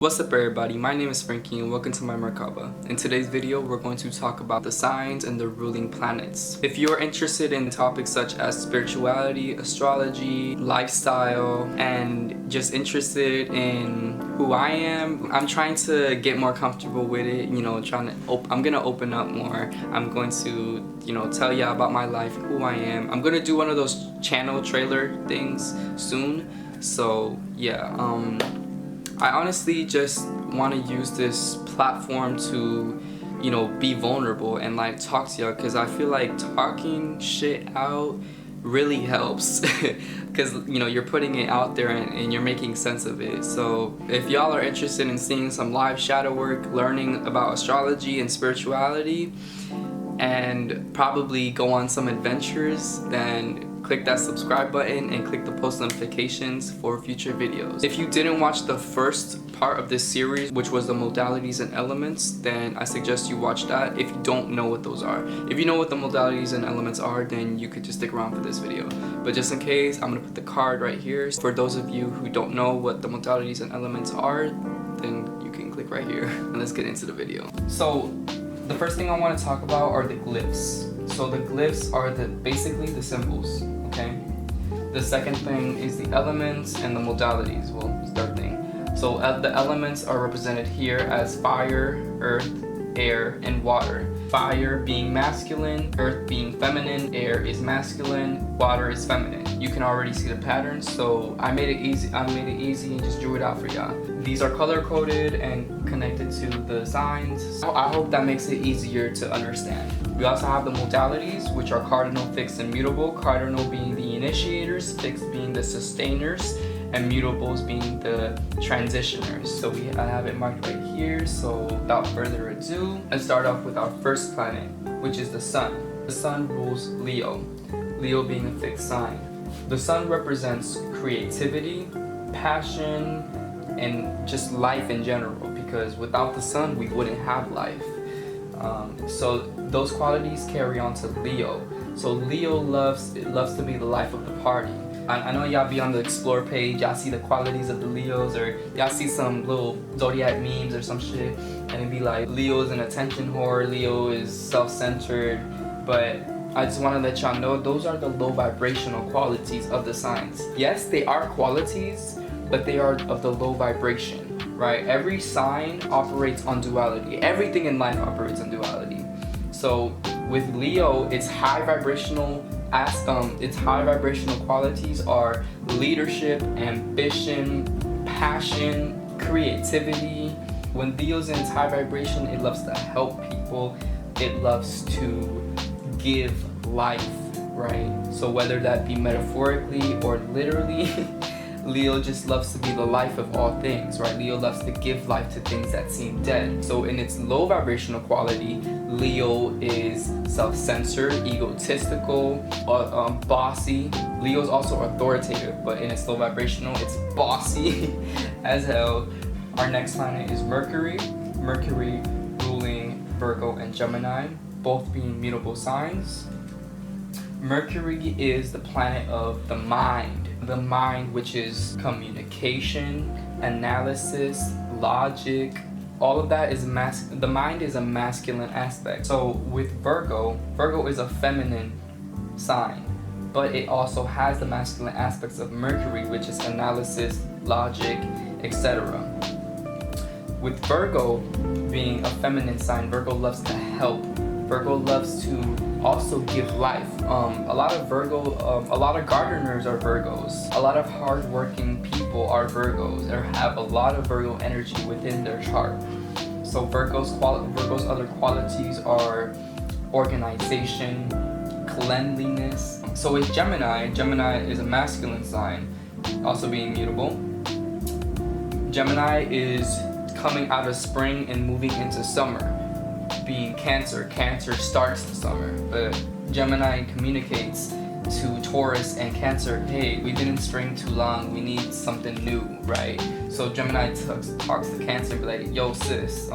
What's up everybody, my name is Frankie and welcome to my Merkaba. In today's video, we're going to talk about the signs and the ruling planets. If you're interested in topics such as spirituality, astrology, lifestyle, and just interested in who I am, I'm trying to get more comfortable with it, I'm gonna open up more. I'm going to, tell you about my life, who I am. I'm gonna do one of those channel trailer things soon. So yeah, I honestly just want to use this platform to, be vulnerable and like talk to y'all, because I feel like talking shit out really helps because you're putting it out there and you're making sense of it. So if y'all are interested in seeing some live shadow work, learning about astrology and spirituality, and probably go on some adventures, then click that subscribe button and click the post notifications for future videos. If you didn't watch the first part of this series, which was the modalities and elements, then I suggest you watch that if you don't know what those are. If you know what the modalities and elements are, then you could just stick around for this video. But just in case, I'm gonna put the card right here. For those of you who don't know what the modalities and elements are, then you can click right here and let's get into the video. So the first thing I want to talk about are the glyphs. So the glyphs are basically the symbols, okay? The second thing is the elements and the modalities. Well, it's third thing. So the elements are represented here as fire, earth, air, and water. Fire being masculine, earth being feminine, air is masculine, water is feminine. You can already see the patterns, so I made it easy and just drew it out for y'all. These are color coded and connected to the signs. So I hope that makes it easier to understand. We also have the modalities, which are cardinal, fixed, and mutable. Cardinal being the initiators, fixed being the sustainers, and mutables being the transitioners. So I have it marked right here. So without further ado, let's start off with our first planet, which is the sun. The sun rules Leo, Leo being a fixed sign. The sun represents creativity, passion, and just life in general, because without the sun we wouldn't have life. So those qualities carry on to Leo. So Leo loves to be the life of the party. I know y'all be on the explore page, y'all see the qualities of the Leos, or y'all see some little Zodiac memes or some shit, and it'd be like, Leo is an attention whore, Leo is self-centered. But I just want to let y'all know, those are the low vibrational qualities of the signs. Yes, they are qualities, but they are of the low vibration, right? Every sign operates on duality. Everything in life operates on duality. So with Leo, its high vibrational qualities are leadership, ambition, passion, creativity. When Leo's in its high vibration, it loves to help people. It loves to give life, right? So whether that be metaphorically or literally, Leo just loves to be the life of all things, right? Leo loves to give life to things that seem dead. So in its low vibrational quality, Leo is self-centered, egotistical, bossy. Leo is also authoritative, but in its low vibrational, it's bossy as hell. Our next planet is Mercury. Mercury ruling Virgo and Gemini, both being mutable signs. Mercury is the planet of the mind. The mind, which is communication, analysis, logic, all of that is the mind is a masculine aspect. So with Virgo is a feminine sign, but it also has the masculine aspects of Mercury, which is analysis, logic, etc. With Virgo being a feminine sign, Virgo loves to help. Virgo loves to also give life. A lot of gardeners are Virgos. A lot of hardworking people are Virgos, or have a lot of Virgo energy within their chart. So Virgo's other qualities are organization, cleanliness. So with Gemini is a masculine sign, also being mutable. Gemini is coming out of spring and moving into summer, being Cancer. Cancer starts the summer, but Gemini communicates to Taurus and Cancer, hey, we've been in spring too long, we need something new, right? So Gemini talks to Cancer, be like, yo sis,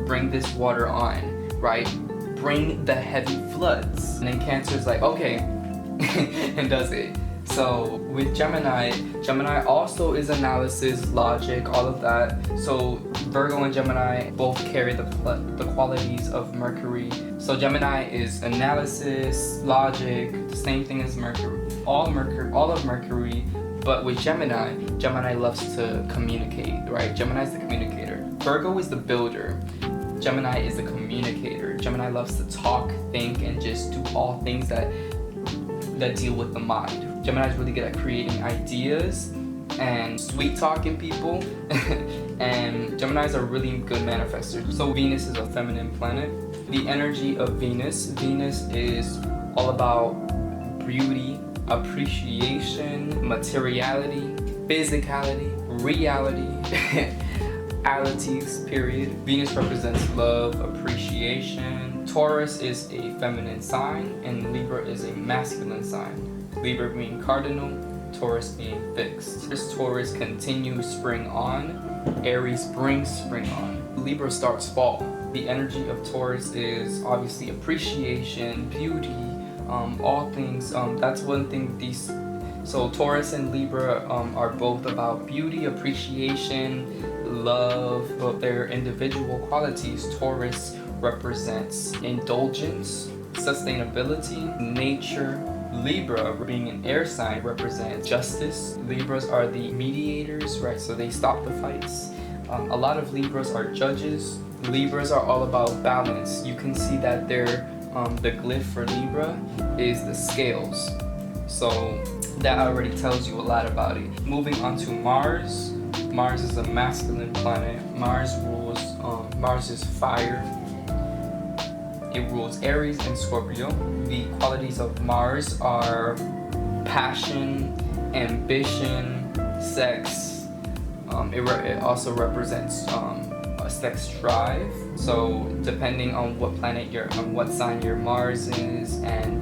bring this water on, right? Bring the heavy floods. And then Cancer's like, okay, and does it. So with Gemini also is analysis, logic, all of that. So Virgo and Gemini both carry the qualities of Mercury. So Gemini is analysis, logic, the same thing as Mercury, all of Mercury. But with Gemini loves to communicate, right? Gemini is the communicator. Virgo is the builder. Gemini is the communicator. Gemini loves to talk, think, and just do all things that deal with the mind. Gemini is really good at creating ideas and sweet talking people. And Geminis are really good manifestors. So Venus is a feminine planet. The energy of Venus is all about beauty, appreciation, materiality, physicality, reality, alities, period. Venus represents love, appreciation. Taurus is a feminine sign and Libra is a masculine sign. Libra being cardinal, Taurus being fixed. This Taurus continues spring on, Aries brings spring on. Libra starts fall. The energy of Taurus is obviously appreciation, beauty, all things. That's one thing so Taurus and Libra are both about beauty, appreciation, love, but their individual qualities. Taurus represents indulgence, sustainability, nature. Libra, being an air sign, represents justice. Libras are the mediators, right? So they stop the fights. A lot of Libras are judges. Libras are all about balance. You can see that the glyph for Libra is the scales. So that already tells you a lot about it. Moving on to Mars. Mars is a masculine planet. Mars is fire. It rules Aries and Scorpio. The qualities of Mars are passion, ambition, sex. It also represents a sex drive. So depending on what what sign your Mars is, and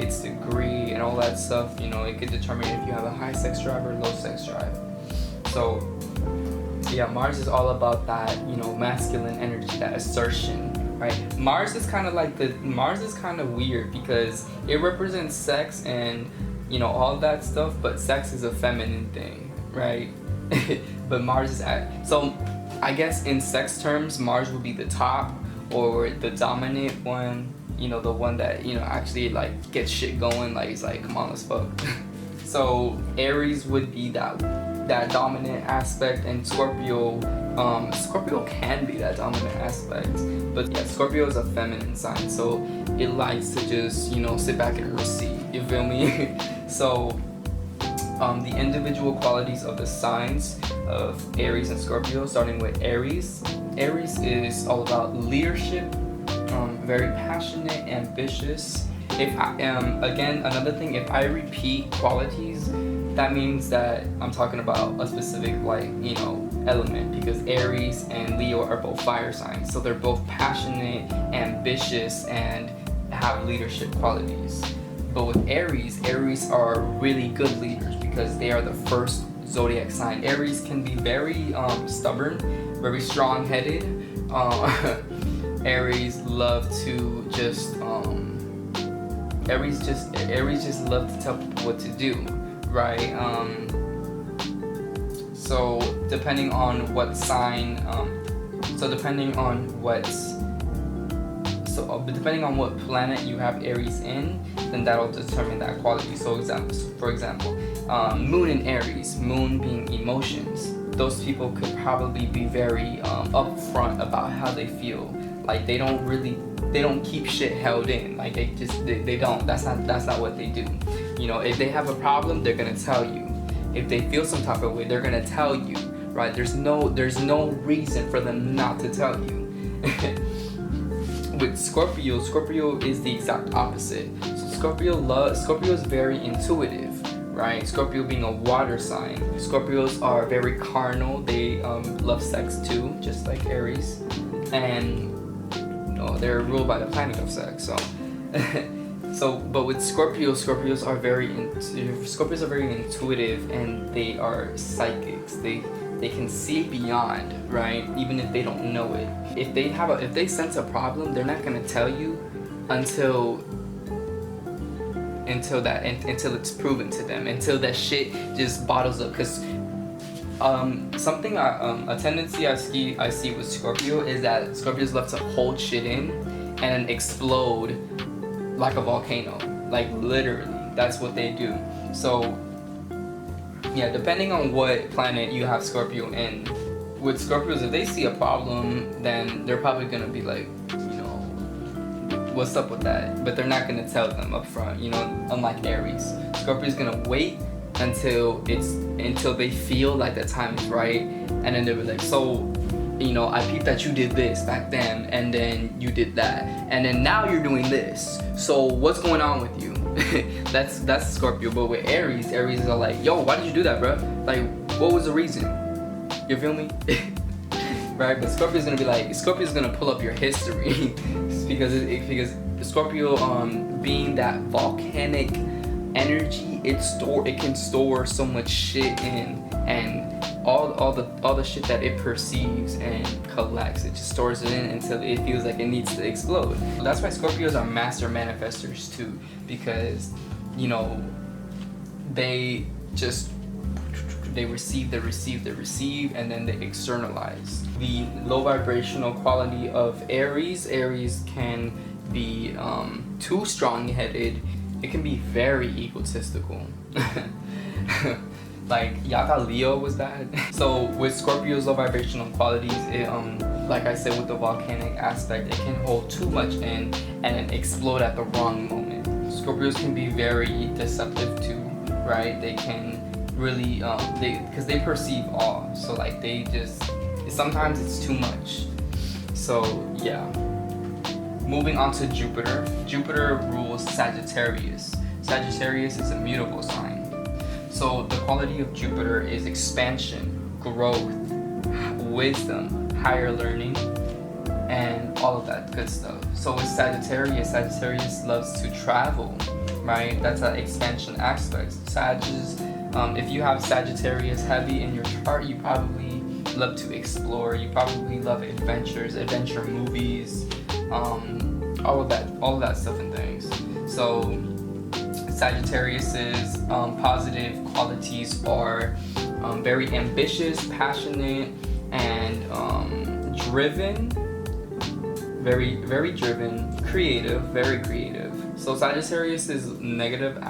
its degree and all that stuff, it could determine if you have a high sex drive or low sex drive. So yeah, Mars is all about that, masculine energy, that assertion. Right. Mars is kind of weird because it represents sex and all that stuff, but sex is a feminine thing, right? But Mars is so I guess in sex terms, Mars would be the top or the dominant one, the one that actually like gets shit going, like it's like, come on, let's fuck. So Aries would be that dominant aspect, and Scorpio can be that dominant aspect, but yeah, Scorpio is a feminine sign, so it likes to just sit back in her seat, you feel me? So the individual qualities of the signs of Aries and Scorpio, starting with Aries. Aries is all about leadership, very passionate, ambitious. Again, another thing, if I repeat qualities, that means that I'm talking about a specific element, because Aries and Leo are both fire signs, so they're both passionate, ambitious, and have leadership qualities. But with Aries are really good leaders because they are the first zodiac sign. Aries can be very stubborn, very strong-headed. Aries love to just Aries just love to tell people what to do, right? So depending on what sign, depending on what planet you have Aries in, then that'll determine that quality. So for example, Moon in Aries, Moon being emotions. Those people could probably be very upfront about how they feel. Like they don't keep shit held in. Like they don't. That's not what they do. If they have a problem, they're gonna tell you. If they feel some type of way, they're gonna tell you, right? There's no reason for them not to tell you. With Scorpio is the exact opposite. So Scorpio is very intuitive, right? Scorpio being a water sign. Scorpios are very carnal. They love sex too, just like Aries, and they're ruled by the planet of sex. So, but with Scorpios are very intuitive, and they are psychics. They can see beyond, right? Even if they don't know it. If they sense a problem, they're not gonna tell you until until it's proven to them, until that shit just bottles up. Because something a tendency I see with Scorpio is that Scorpios love to hold shit in and then explode like a volcano. Like literally, that's what they do. So yeah, depending on what planet you have Scorpio in, with Scorpios, if they see a problem, then they're probably gonna be like, what's up with that? But they're not gonna tell them up front, unlike Aries. Scorpio's gonna wait until they feel like the time is right, and then they'll be like, so, I peeped that you did this back then, and then you did that, and then now you're doing this. So what's going on with you? that's Scorpio. But with Aries is all like, yo, why did you do that, bro? Like, what was the reason? You feel me? Right? But Scorpio's gonna pull up your history because Scorpio, being that volcanic energy, it can store so much shit in, and all the shit that it perceives and collects, it just stores it in until it feels like it needs to explode. That's why Scorpios are master manifestors too, because they receive, and then they externalize. The low vibrational quality of Aries can be too strong-headed. It can be very egotistical. Like Yaka Leo was that. So with Scorpio's low vibrational qualities, like I said, with the volcanic aspect, it can hold too much in and then explode at the wrong moment. Scorpios can be very deceptive too, right? They can really because they perceive all, so like sometimes it's too much. So yeah, moving on to Jupiter. Jupiter rules Sagittarius. Sagittarius is a mutable sign, so the quality of Jupiter is expansion, growth, wisdom, higher learning, and all of that good stuff. So with Sagittarius loves to travel, right? That's an expansion aspect. If you have Sagittarius heavy in your chart, you probably love to explore. You probably love adventure movies, all of that stuff and things. So Sagittarius's positive qualities are very ambitious, passionate, and driven. Very driven, creative, very creative. So Sagittarius's negative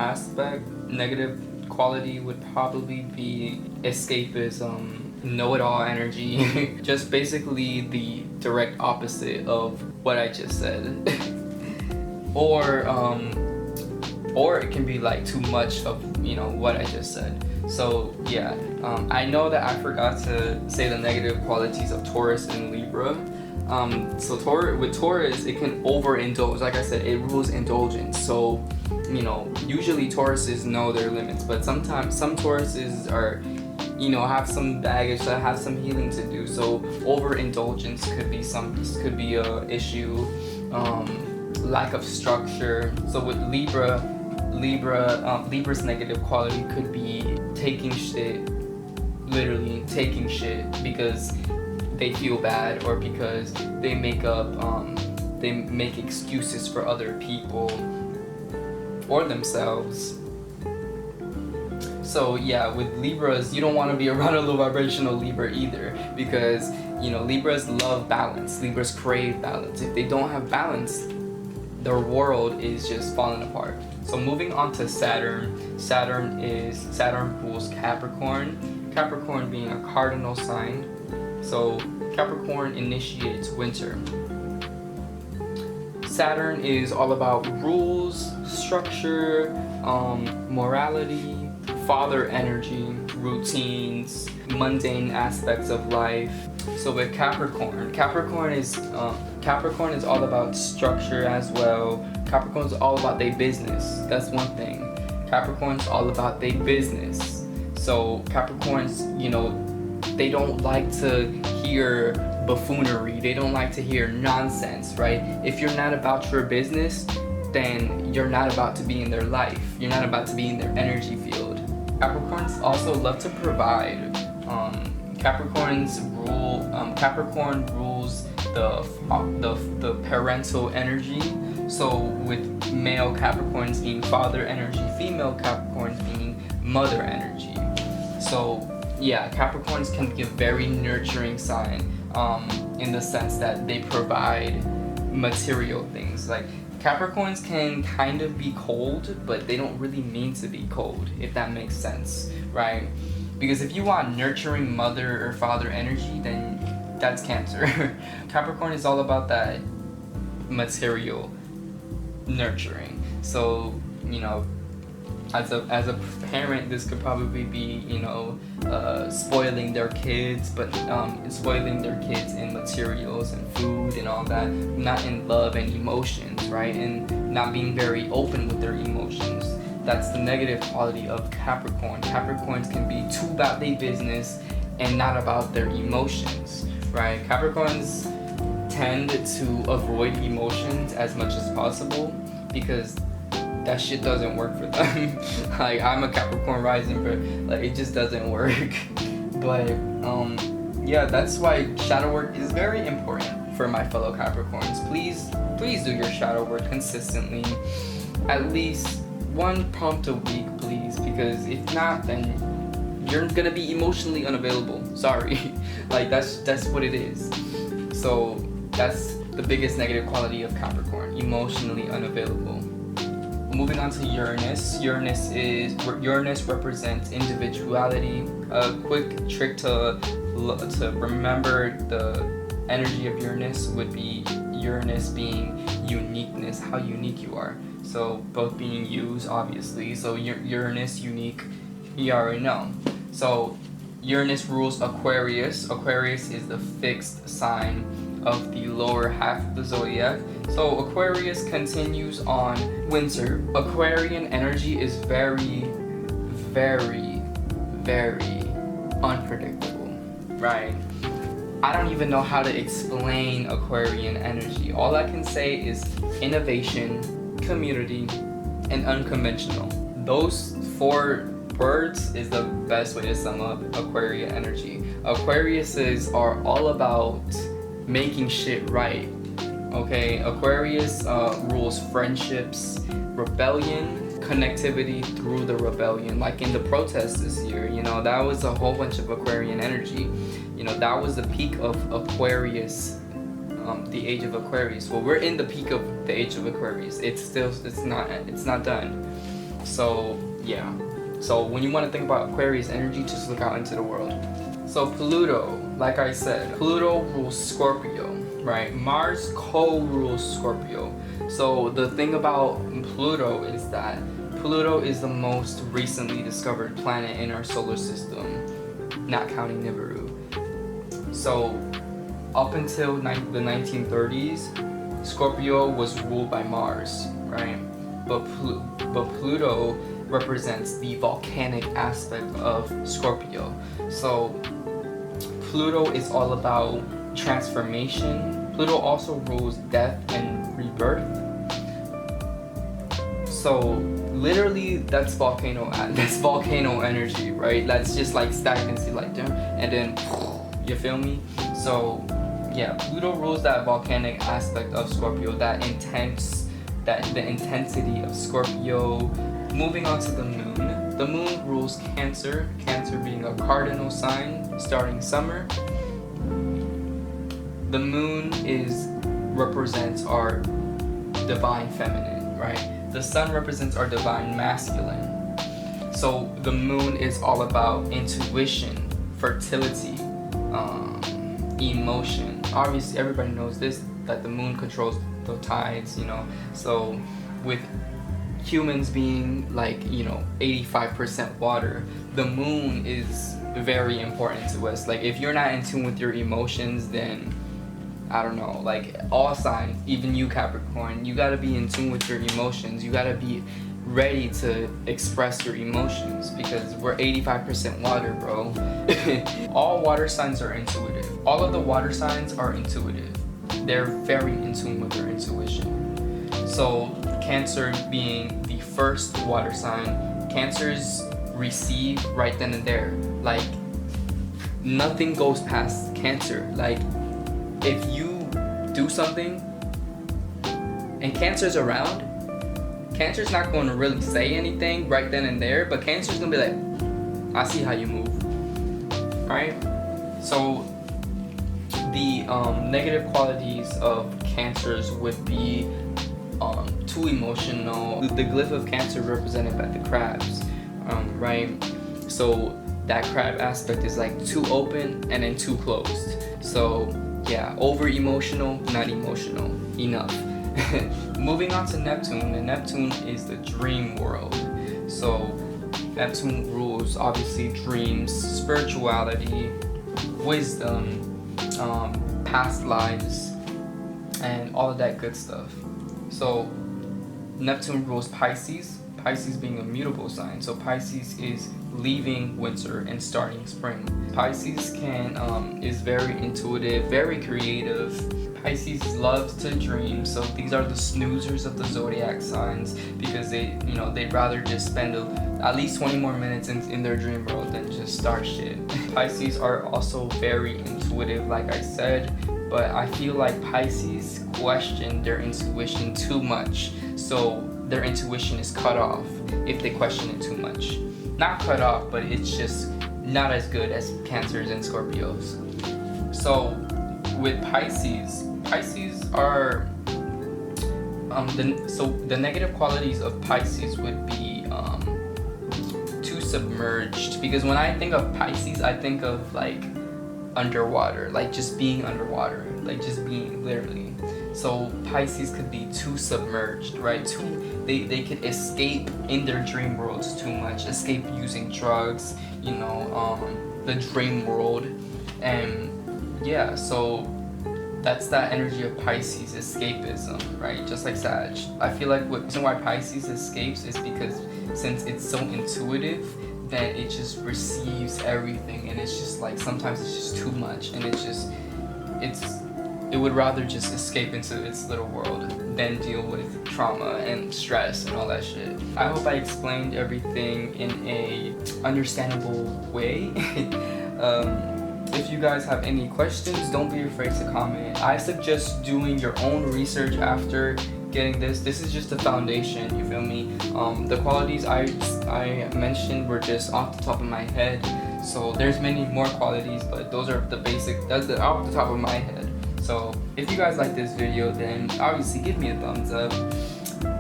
quality would probably be escapism, know-it-all energy. Just basically the direct opposite of what I just said. Or it can be like too much of what I just said. So yeah, I know that I forgot to say the negative qualities of Taurus and Libra. So with Taurus, it can overindulge. Like I said, it rules indulgence. So usually Tauruses know their limits, but sometimes some Tauruses are, have some baggage, that have some healing to do. So overindulgence could be a issue. Lack of structure. So with Libra's negative quality could be taking shit, literally taking shit because they feel bad, or because they make excuses for other people or themselves. So yeah, with Libras, you don't want to be around a low vibrational Libra either, because Libras love balance. Libras crave balance. If they don't have balance, their world is just falling apart. So moving on to Saturn. Saturn rules Capricorn. Capricorn being a cardinal sign. So Capricorn initiates winter. Saturn is all about rules, structure, morality, father energy, routines, mundane aspects of life. So with Capricorn is all about structure as well. Capricorn is all about their business. That's one thing. Capricorn's all about their business. So Capricorns, they don't like to hear buffoonery. They don't like to hear nonsense, right? If you're not about your business, then you're not about to be in their life. You're not about to be in their energy field. Capricorns also love to provide. Capricorn rules the parental energy. So with male Capricorns being father energy, female Capricorns being mother energy. So yeah, Capricorns can be a very nurturing sign in the sense that they provide material things. Like Capricorns can kind of be cold, but they don't really mean to be cold, if that makes sense, right? Because if you want nurturing mother or father energy, then that's Cancer. Capricorn is all about that material nurturing. So, you know, as a parent, this could probably be, you know, spoiling their kids, but spoiling their kids in materials and food and all that, not in love and emotions, right? And not being very open with their emotions. That's the negative quality of Capricorn. Capricorns can be too about their business and not about their emotions, right? Capricorns tend to avoid emotions as much as possible because that shit doesn't work for them. Like, I'm a Capricorn rising, but like it just doesn't work. But yeah, that's why shadow work is very important for my fellow Capricorns. Please do your shadow work consistently, at least one prompt a week, please, because if not, then you're gonna be emotionally unavailable. Sorry. Like that's what it is. So that's the biggest negative quality of Capricorn, emotionally unavailable. Moving on to Uranus. Uranus represents individuality. A quick trick to remember the energy of Uranus would be Uranus being uniqueness, how unique you are. So both being U's, obviously. So Uranus, unique, you already know. So Uranus rules Aquarius. Aquarius is the fixed sign of the lower half of the zodiac. So Aquarius continues on winter. Aquarian energy is very, very, very unpredictable, right? I don't even know how to explain Aquarian energy. All I can say is innovation, community, and unconventional. Those 4 words is the best way to sum up Aquarian energy. Aquariuses are all about making shit right. Okay, Aquarius rules friendships, rebellion, connectivity through the rebellion. Like in the protests this year, you know, that was a whole bunch of Aquarian energy. You know, that was the peak of Aquarius, the age of Aquarius. Well, we're in the peak of the age of Aquarius. It's not done. So yeah. So when you want to think about Aquarius energy, just look out into the world. So Pluto, like I said, Pluto rules Scorpio, right? Mars co-rules Scorpio. So the thing about Pluto is that Pluto is the most recently discovered planet in our solar system, not counting Nibiru. So up until the 1930s, Scorpio was ruled by Mars, right? But Pluto represents the volcanic aspect of Scorpio. So Pluto is all about transformation. Pluto also rules death and rebirth. So literally that's volcano energy, right? That's just like stagnancy, like and then you feel me? So yeah, Pluto rules that volcanic aspect of Scorpio, the intensity of Scorpio. Moving on to the moon. The moon rules Cancer, Cancer being a cardinal sign starting summer. The moon represents our divine feminine, right? The sun represents our divine masculine. So the moon is all about intuition, fertility, emotion. Obviously everybody knows this, that the moon controls the tides, you know. So with humans being like, you know, 85% water, the moon is very important to us. Like if you're not in tune with your emotions, then I don't know, like all signs, even you Capricorn, you gotta be in tune with your emotions. You gotta be ready to express your emotions because we're 85% water, bro. All water signs are intuitive. All of the water signs are intuitive. They're very in tune with their intuition. So Cancer being the first water sign, Cancers receive right then and there. Like nothing goes past Cancer. Like if you do something, and Cancer's around, Cancer's not going to really say anything right then and there, but Cancer's going to be like, I see how you move, right? So the negative qualities of Cancers would be too emotional. The glyph of Cancer represented by the crabs, right? So that crab aspect is like too open and then too closed. So yeah, over emotional, not emotional enough. Moving on to Neptune, and Neptune is the dream world. So Neptune rules obviously dreams, spirituality, wisdom, past lives, and all of that good stuff. So Neptune rules Pisces, Pisces being a mutable sign. So Pisces is leaving winter and starting spring. Pisces is very intuitive, very creative. Pisces loves to dream. So these are the snoozers of the zodiac signs, because they'd rather just spend at least 20 more minutes in their dream world than just start shit. Pisces are also very intuitive, like I said, but I feel like Pisces question their intuition too much. So their intuition is cut off if they question it too much. Not cut off, but it's just not as good as Cancers and Scorpios. So with Pisces are the negative qualities of Pisces would be too submerged, because when I think of Pisces, I think of like underwater, like just being underwater, like just being literally. So Pisces could be too submerged, right? They could escape in their dream worlds too much, escape using drugs, the dream world. And yeah, so that's that energy of Pisces, escapism, right? Just like Sag. I feel like the reason why Pisces escapes is because since it's so intuitive, then it just receives everything, and it's just like sometimes it's just too much, and it would rather just escape into its little world than deal with trauma and stress and all that shit. I hope I explained everything in a understandable way. If you guys have any questions, don't be afraid to comment. I suggest doing your own research after getting this. This is just the foundation, you feel me? The qualities I mentioned were just off the top of my head. So there's many more qualities, but those are the basic, that's off the top of my head. So if you guys like this video, then obviously give me a thumbs up.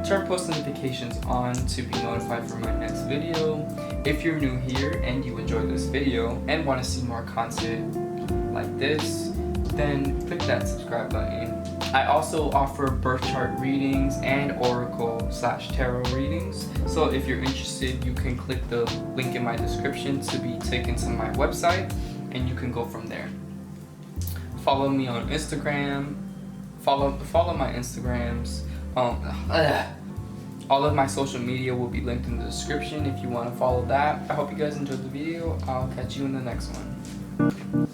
Turn post notifications on to be notified for my next video. If you're new here and you enjoyed this video and want to see more content like this, then click that subscribe button. I also offer birth chart readings and oracle/tarot readings. So if you're interested, you can click the link in my description to be taken to my website, and you can go from there. Follow me on Instagram. Follow my Instagrams. All of my social media will be linked in the description if you want to follow that. I hope you guys enjoyed the video. I'll catch you in the next one.